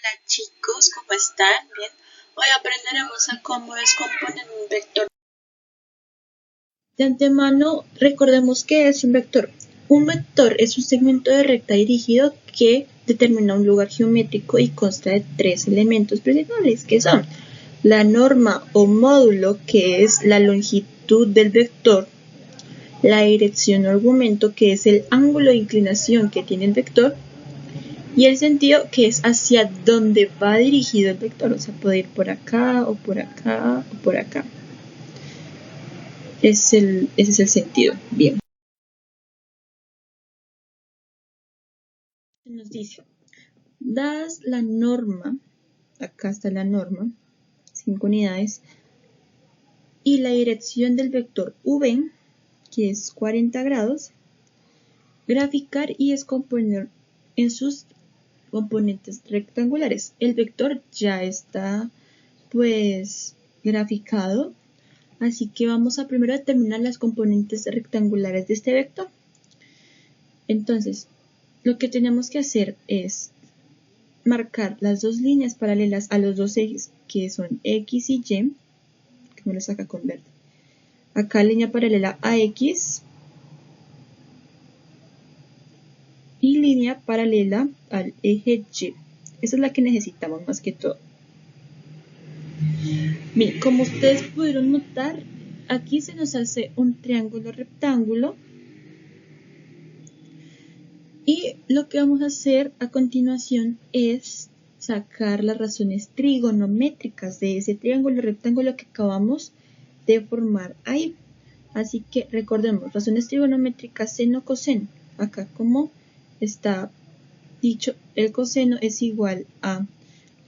Hola chicos, ¿cómo están? Bien. Hoy aprenderemos a cómo descomponer un vector. De antemano, recordemos qué es un vector. Un vector es un segmento de recta dirigido que determina un lugar geométrico y consta de tres elementos principales, que son la norma o módulo, que es la longitud del vector, la dirección o argumento, que es el ángulo de inclinación que tiene el vector, y el sentido, que es hacia dónde va dirigido el vector, o sea, puede ir por acá o por acá o por acá. Ese es el sentido. Bien. Nos dice, dadas la norma, acá está la norma, 5 unidades, y la dirección del vector v, que es 40 grados, graficar y descomponer en sus componentes rectangulares. El vector ya está pues graficado, así que vamos a primero determinar las componentes rectangulares de este vector. Entonces, lo que tenemos que hacer es marcar las dos líneas paralelas a los dos ejes, que son X y Y, que me lo saca con verde. Acá línea paralela a X y línea paralela al eje Y. Esa es la que necesitamos más que todo. Bien, como ustedes pudieron notar, aquí se nos hace un triángulo rectángulo. Y lo que vamos a hacer a continuación es sacar las razones trigonométricas de ese triángulo rectángulo que acabamos de formar ahí. Así que recordemos, razones trigonométricas seno, coseno. Acá como está dicho, el coseno es igual a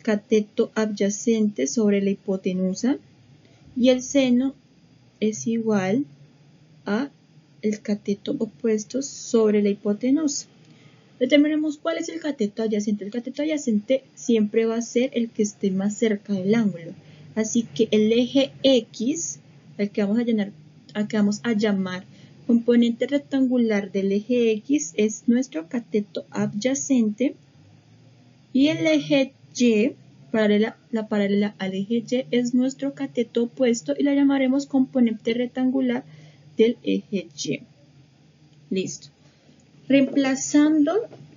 cateto adyacente sobre la hipotenusa y el seno es igual a el cateto opuesto sobre la hipotenusa. Determinemos cuál es el cateto adyacente. El cateto adyacente siempre va a ser el que esté más cerca del ángulo. Así que el eje X, al que vamos a llamar componente rectangular del eje X, es nuestro cateto adyacente. Y el eje Y, la paralela al eje Y, es nuestro cateto opuesto y la llamaremos componente rectangular del eje Y. Listo. Reemplazando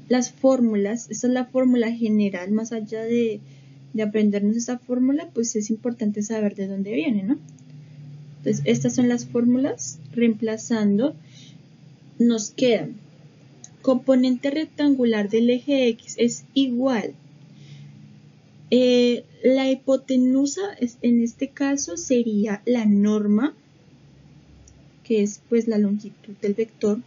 las fórmulas, esta es la fórmula general, más allá de aprendernos esta fórmula, pues es importante saber de dónde viene, ¿no? Entonces, estas son las fórmulas. Reemplazando, nos queda componente rectangular del eje X es igual. La hipotenusa en este caso sería la norma, que es pues la longitud del vector,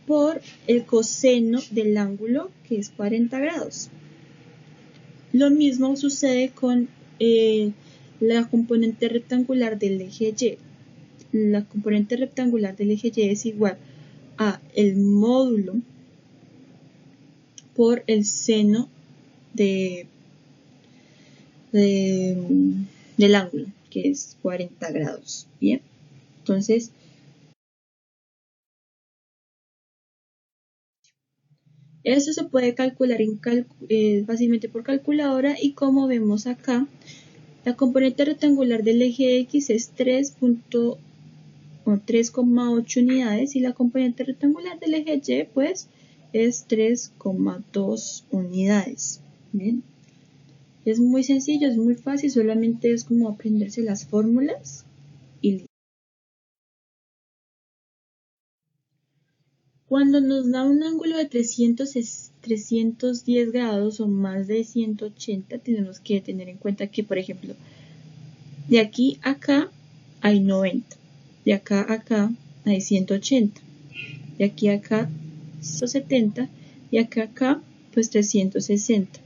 por el coseno del ángulo, que es 40 grados. Lo mismo sucede con la componente rectangular del eje Y. La componente rectangular del eje Y es igual a el módulo por el seno del ángulo, que es 40 grados. Bien, entonces eso se puede calcular fácilmente por calculadora, y como vemos acá, la componente rectangular del eje X es 3,8 unidades y la componente rectangular del eje Y pues es 3,2 unidades. Bien, es muy sencillo, es muy fácil, solamente es como aprenderse las fórmulas y listo. Cuando nos da un ángulo de 310 grados o más de 180, tenemos que tener en cuenta que, por ejemplo, de aquí a acá hay 90, de acá a acá hay 180, de aquí a acá 170 y acá a acá pues 360.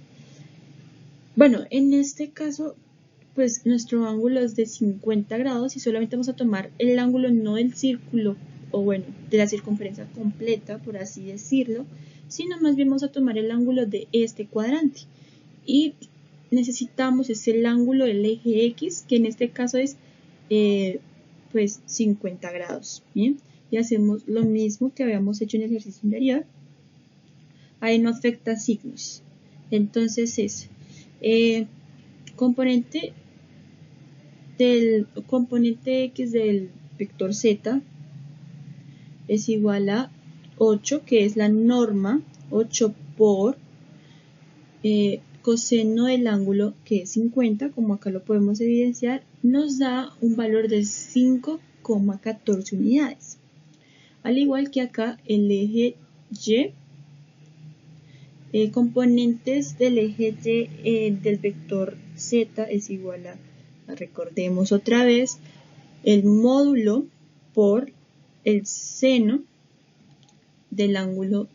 Bueno, en este caso pues nuestro ángulo es de 50 grados y solamente vamos a tomar el ángulo no del círculo, o bueno, de la circunferencia completa, por así decirlo, sino más bien vamos a tomar el ángulo de este cuadrante. Y necesitamos es el ángulo del eje X, que en este caso es pues 50 grados. Bien, y hacemos lo mismo que habíamos hecho en el ejercicio anterior. Ahí no afecta signos. Entonces es componente x del vector z es igual a 8, que es la norma, 8 por coseno del ángulo, que es 50, como acá lo podemos evidenciar, nos da un valor de 5,14 unidades. Al igual que acá el eje y, componentes del eje y del vector z es igual a, recordemos otra vez, el módulo por el seno del ángulo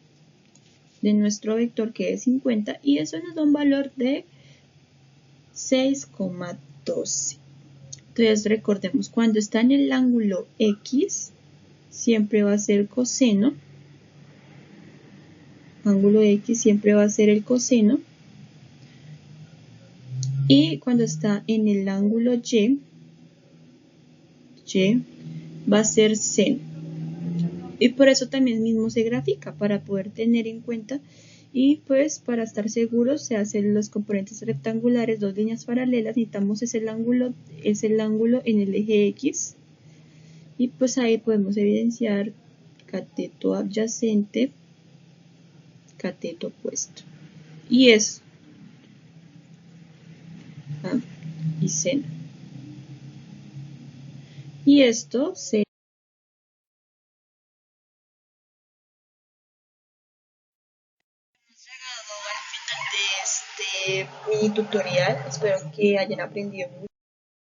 de nuestro vector, que es 50, y eso nos da un valor de 6,12. Entonces recordemos, cuando está en el ángulo X, siempre va a ser coseno. Ángulo X siempre va a ser el coseno. Y cuando está en el ángulo Y va a ser seno. Y por eso también mismo se grafica, para poder tener en cuenta. Y pues para estar seguros se hacen los componentes rectangulares, dos líneas paralelas, necesitamos es el ángulo en el eje X. Y pues ahí podemos evidenciar cateto adyacente, cateto opuesto. Y eso. Y seno. Y esto se... de este mini tutorial. Espero que hayan aprendido mucho.